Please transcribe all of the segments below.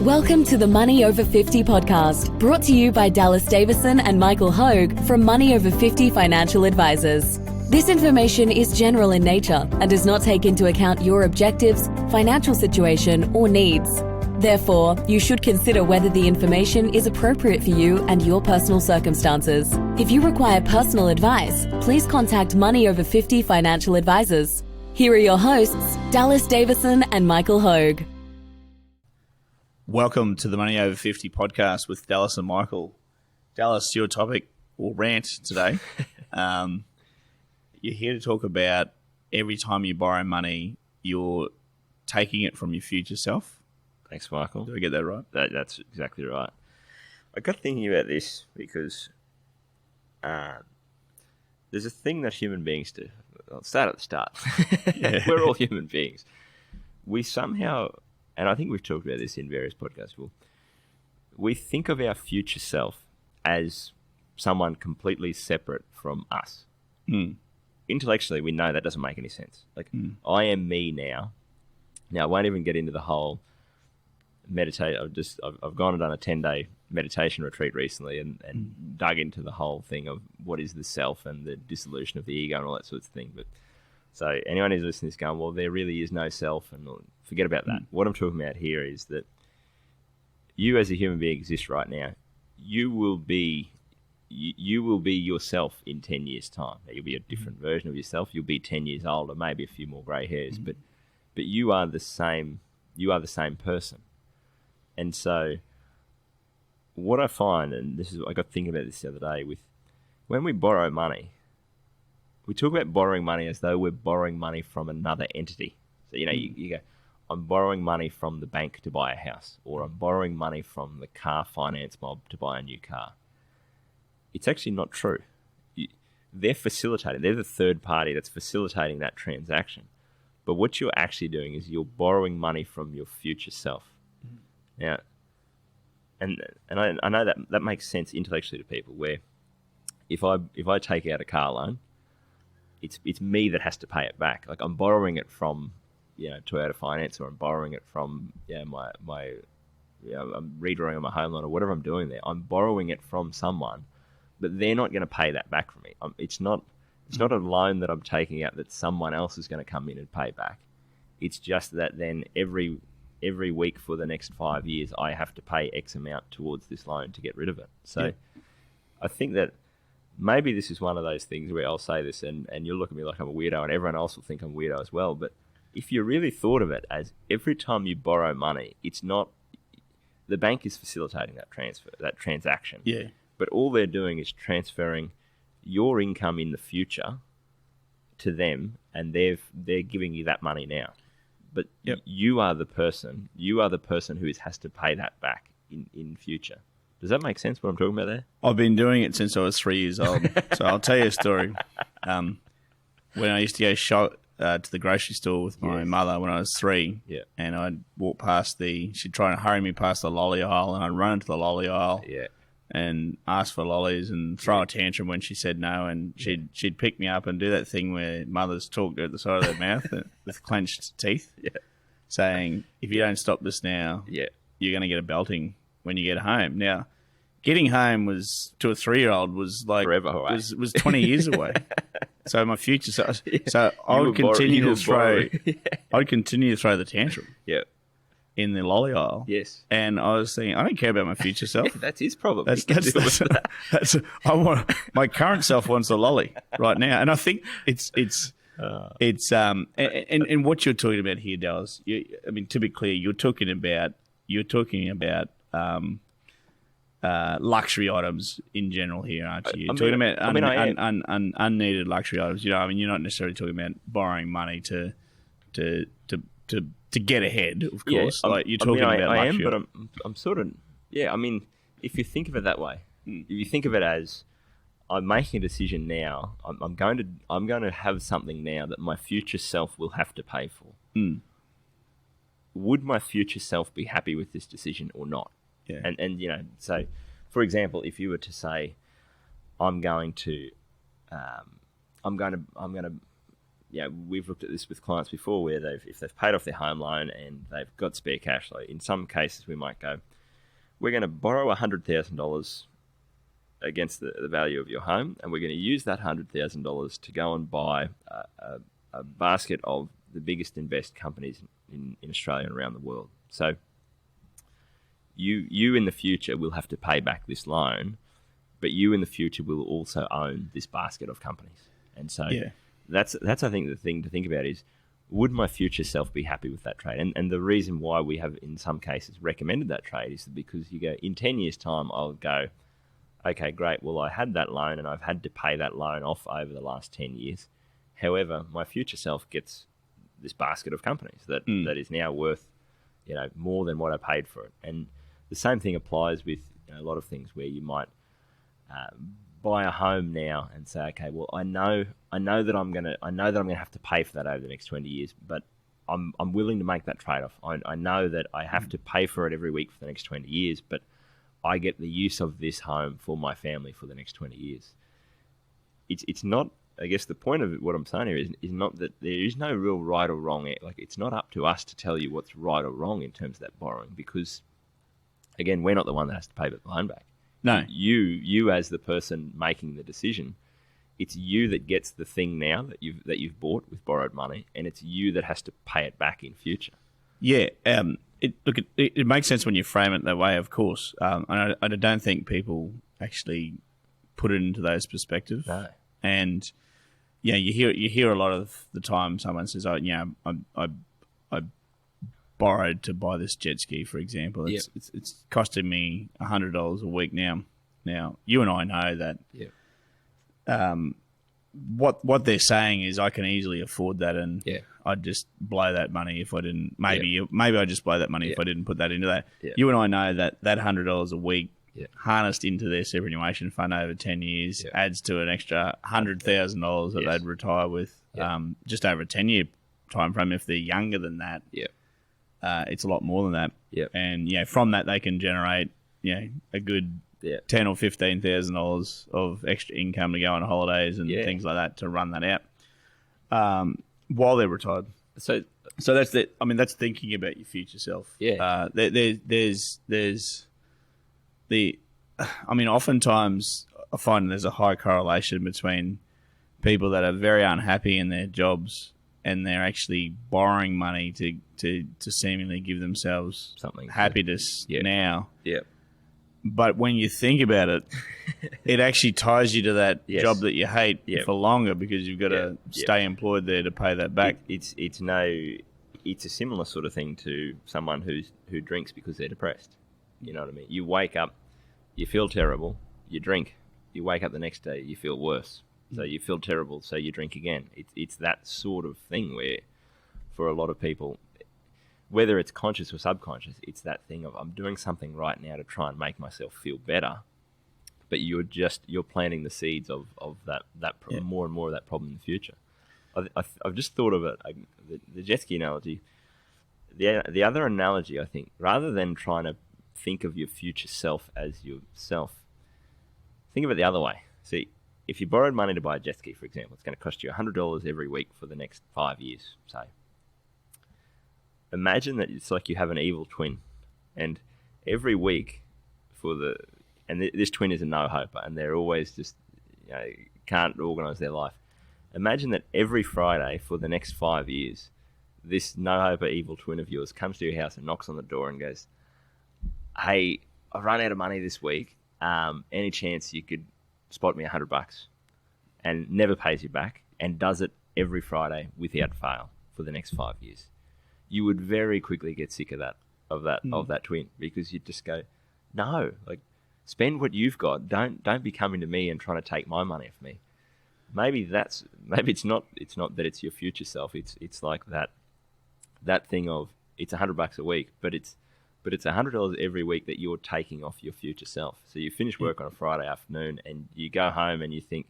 Welcome to the Money Over 50 podcast, brought to you by Dallas Davison and Michael Hogue from Money Over 50 Financial Advisors. This information is general in nature and does not take into account your objectives, financial situation, or needs. Therefore, you should consider whether the information is appropriate for you and your personal circumstances. If you require personal advice, please contact Money Over 50 Financial Advisors. Here are your hosts, Dallas Davison and Michael Hogue. Welcome to the Money Over 50 podcast with Dallas and Michael. Dallas, your topic or rant today. You're here to talk about every time you borrow money, you're taking it from your future self. Thanks, Michael. Do I get that right? That's exactly right. I got thinking about this because there's a thing that human beings do. I'll start at the start. Yeah. We're all human beings. We somehow, and I think we've talked about this in various podcasts before, we think of our future self as someone completely separate from us. Intellectually, we know that doesn't make any sense. I am me now. Now, I won't even get into the whole meditate. I've gone and done a 10-day meditation retreat recently and dug into the whole thing of what is the self and the dissolution of the ego and all that sort of thing. But so anyone who's listening is going, well, there really is no self, and forget about that. What I'm talking about here is that you as a human being exist right now. You will be yourself in 10 years' time. You'll be a different version of yourself. You'll be 10 years older, maybe a few more grey hairs, but you are the same. You are the same person. And so what I find, and this is, I got thinking about this the other day, with when we borrow money, we talk about borrowing money as though we're borrowing money from another entity. So, you go, I'm borrowing money from the bank to buy a house, or I'm borrowing money from the car finance mob to buy a new car. It's actually not true. They're facilitating. They're the third party that's facilitating that transaction. But what you're actually doing is you're borrowing money from your future self. Now, and I know that makes sense intellectually to people, where if I take out a car loan, it's me that has to pay it back. Like, I'm borrowing it from Toyota Finance, or I'm borrowing it from I'm redrawing on my home loan, or whatever I'm doing there. I'm borrowing it from someone, but they're not going to pay that back for me. It's not a loan that I'm taking out that someone else is going to come in and pay back. It's just that then every week for the next 5 years, I have to pay X amount towards this loan to get rid of it. So I think that maybe this is one of those things where I'll say this and you'll look at me like I'm a weirdo, and everyone else will think I'm a weirdo as well. But if you really thought of it as every time you borrow money, it's not the bank is facilitating that transaction. Yeah. But all they're doing is transferring your income in the future to them, and they're giving you that money now. But you are the person. You are the person who has to pay that back in future. Does that make sense, what I'm talking about there? I've been doing it since I was 3 years old. So I'll tell you a story. When I used to go to the grocery store with my mother when I was 3, and I'd walk past she'd try and hurry me past the lolly aisle, and I'd run into the lolly aisle and ask for lollies and throw a tantrum when she said no, and she'd pick me up and do that thing where mothers talk at the side of their mouth with clenched teeth, saying, if you don't stop this now, you're going to get a belting when you get home. Now, getting home to a 3-year-old was like forever away. was 20 years away. So my future, so I would continue to throw the tantrum. In the lolly aisle. Yes. And I was thinking, I don't care about my future self. That's his problem. My current self wants a lolly right now. And I think and what you're talking about here, Dallas, to be clear, you're talking about luxury items in general here, aren't you? You're talking about unneeded luxury items. You're not necessarily talking about borrowing money to get ahead, of course. You're talking about luxury. I am, but I'm sort of, if you think of it that way, if you think of it as I'm making a decision now, I'm going to have something now that my future self will have to pay for. Would my future self be happy with this decision or not? Yeah. And so, for example, if you were to say, I'm going to we've looked at this with clients before where if they've paid off their home loan and they've got spare cash flow, in some cases we might go, we're going to borrow $100,000 against the value of your home, and we're going to use that $100,000 to go and buy a basket of the biggest and best companies in Australia and around the world. So you in the future will have to pay back this loan, but you in the future will also own this basket of companies. And so that's I think the thing to think about is, would my future self be happy with that trade? And the reason why we have in some cases recommended that trade is because you go, in 10 years time, I'll go, okay, great, well, I had that loan and I've had to pay that loan off over the last 10 years. However, my future self gets this basket of companies that is now worth, more than what I paid for it. And the same thing applies with a lot of things where you might buy a home now and say, okay, well, I know that I'm gonna have to pay for that over the next 20 years, but I'm willing to make that trade-off. I know that I have to pay for it every week for the next 20 years, but I get the use of this home for my family for the next 20 years. It's not, I guess the point of what I'm saying here is not that there is no real right or wrong. Like, it's not up to us to tell you what's right or wrong in terms of that borrowing, because, again, we're not the one that has to pay the loan back. No. You as the person making the decision, it's you that gets the thing now that you've bought with borrowed money, and it's you that has to pay it back in future. Yeah. It makes sense when you frame it that way, of course. And I don't think people actually put it into those perspectives. No. And you hear a lot of the time someone says, "Oh, I borrowed to buy this jet ski," for example. It's costing me $100 a week now. Now, you and I know that. What they're saying is, I can easily afford that, and I'd just blow that money if I didn't. Maybe I'd just blow that money if I didn't put that into that. You and I know that $100 a week harnessed into their superannuation fund over 10 years adds to an extra $100,000 that they'd retire with just over a 10-year time frame. If they're younger than that, it's a lot more than that. And from that they can generate a good $10,000 or $15,000 of extra income to go on holidays and things like that to run that out while they're retired. So that's the. I mean, that's thinking about your future self. There's the. I mean, oftentimes I find there's a high correlation between people that are very unhappy in their jobs and they're actually borrowing money to seemingly give themselves something happiness now. But when you think about it, it actually ties you to that job that you hate for longer, because you've got to stay employed there to pay that back. It's a similar sort of thing to someone who drinks because they're depressed. You know what I mean? You wake up, you feel terrible, you drink. You wake up the next day, you feel worse. So you feel terrible, so you drink again. It's that sort of thing where, for a lot of people, whether it's conscious or subconscious, it's that thing of, I'm doing something right now to try and make myself feel better, but you're planting the seeds of that more and more of that problem in the future. I've just thought of it, the jet ski analogy. The other analogy, I think, rather than trying to think of your future self as yourself, think of it the other way. See, if you borrowed money to buy a jet ski, for example, it's going to cost you $100 every week for the next 5 years, say. Imagine that it's like you have an evil twin, and every week this twin is a no-hoper, and they're always just, can't organise their life. Imagine that every Friday for the next 5 years, this no-hoper evil twin of yours comes to your house and knocks on the door and goes, "Hey, I've run out of money this week. Any chance you could spot me $100?" And never pays you back, and does it every Friday without fail for the next 5 years. You would very quickly get sick of that twin, because you'd just go, no, like, spend what you've got. Don't be coming to me and trying to take my money off me. Maybe it's not that it's your future self. It's like that thing of, it's $100 a week, but it's $100 every week that you're taking off your future self. So you finish work on a Friday afternoon and you go home and you think,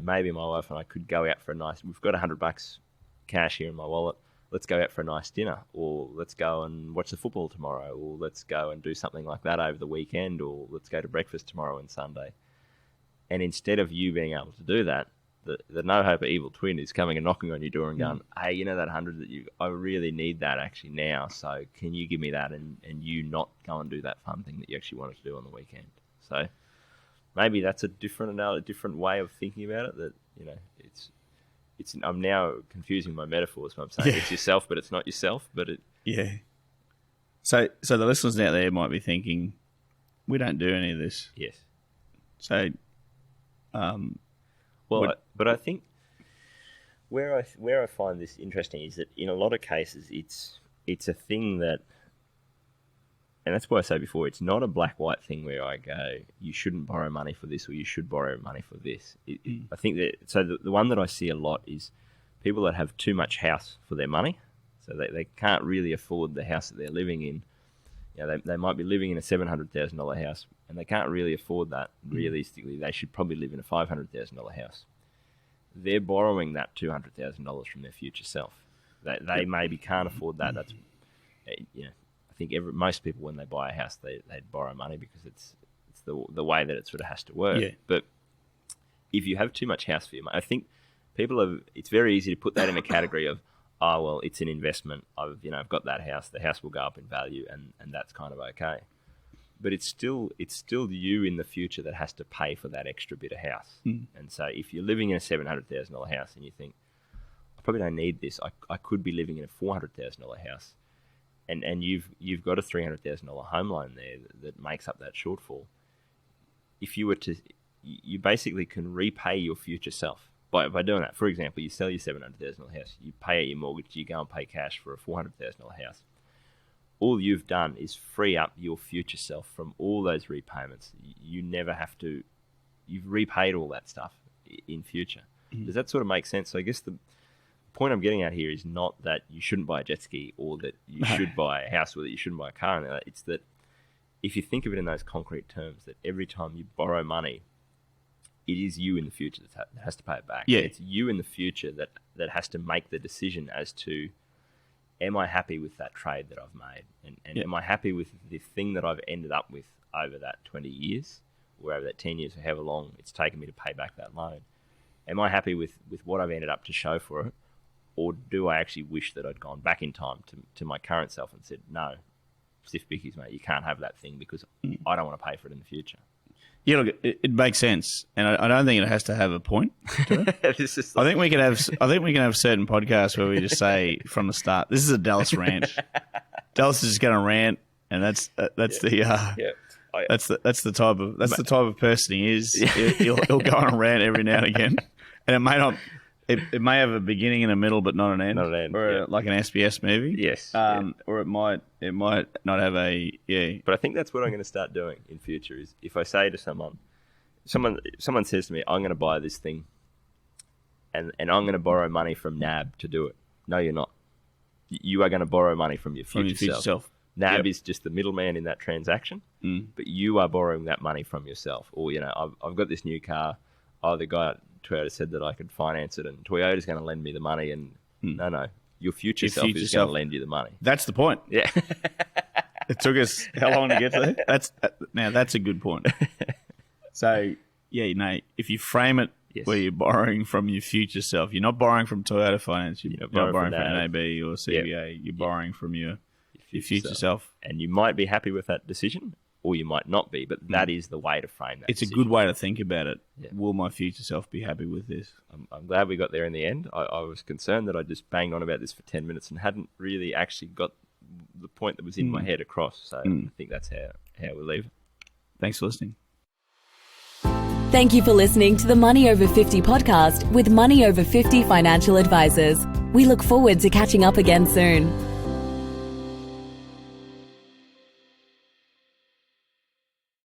maybe my wife and I could go out for we've got $100 cash here in my wallet. Let's go out for a nice dinner, or let's go and watch the football tomorrow, or let's go and do something like that over the weekend, or let's go to breakfast tomorrow and Sunday. And instead of you being able to do that, the no hope or evil twin is coming and knocking on your door and going, hey, you know that 100 that I really need that actually now, so can you give me that, and you not go and do that fun thing that you actually wanted to do on the weekend. So maybe that's a different way of thinking about it, that, you know, it's I'm now confusing my metaphors when I'm saying it's yourself, but it's not yourself, but it... Yeah. So the listeners out there might be thinking, we don't do any of this. Yes. So... but I think where I find this interesting is that in a lot of cases it's a thing that, and that's why I say before, it's not a black-white thing where I go, you shouldn't borrow money for this or you should borrow money for this. I think that, so the one that I see a lot is people that have too much house for their money, so they can't really afford the house that they're living in. You know, they might be living in a $700,000 house and they can't really afford that. Realistically, they should probably live in a $500,000 house. They're borrowing that $200,000 from their future self. They maybe can't afford that. That's, you know, I think most people, when they buy a house, they borrow money because it's the way that it sort of has to work. Yeah. But if you have too much house for your money, I think it's very easy to put that in a category of, oh, well, it's an investment. I've got that house. The house will go up in value, and that's kind of okay. But it's still you in the future that has to pay for that extra bit of house. And so if you're living in a $700,000 house and you think, I probably don't need this, I could be living in a $400,000 house, and you've got a $300,000 home loan there that makes up that shortfall. If you were to, you basically can repay your future self by doing that. For example, you sell your $700,000 house, you pay out your mortgage, you go and pay cash for a $400,000 house. All you've done is free up your future self from all those repayments. You never have to, you've repaid all that stuff in future. Does that sort of make sense? So I guess the point I'm getting at here is not that you shouldn't buy a jet ski or that you should buy a house or that you shouldn't buy a car. It's that if you think of it in those concrete terms, that every time you borrow money, it is you in the future that has to pay it back. Yeah. It's you in the future that has to make the decision as to, am I happy with that trade that I've made? And am I happy with the thing that I've ended up with over that 20 years or over that 10 years or however long it's taken me to pay back that loan? Am I happy with what I've ended up to show for it? Or do I actually wish that I'd gone back in time to my current self and said, no, stiff bickies, mate, you can't have that thing because I don't want to pay for it in the future. Yeah, look, it makes sense, and I don't think it has to have a point to it. I think we can have certain podcasts where we just say from the start, this is a Dallas rant. Dallas is just going to rant, and that's the type of person he is. He'll go on a rant every now and again, and it may not. It may have a beginning and a middle, but not an end. Not an end. Or like an SBS movie. Yes. Or it might not have a But I think that's what I'm going to start doing in future. Is if I say to someone says to me, I'm going to buy this thing, and I'm going to borrow money from NAB to do it. No, you're not. You are going to borrow money from your future self. NAB is just the middleman in that transaction, but you are borrowing that money from yourself. Or, I've got this new car. Oh, the guy at Toyota said that I could finance it, and Toyota's going to lend me the money. And no, your future self is going to lend you the money. That's the point. Yeah. It took us how long to get there? That's a good point. So, if you frame it where you're borrowing from your future self, you're not borrowing from Toyota Finance, you're not borrowing from NAB or CBA, you're borrowing from your future self. And you might be happy with that decision, or you might not be, but that is the way to frame that. It's decision. A good way to think about it. Yeah. Will my future self be happy with this? I'm glad we got there in the end. I was concerned that I just banged on about this for 10 minutes and hadn't really actually got the point that was in my head across. So I think that's how we leave it. Thanks for listening. Thank you for listening to the Money Over 50 podcast with Money Over 50 financial advisors. We look forward to catching up again soon.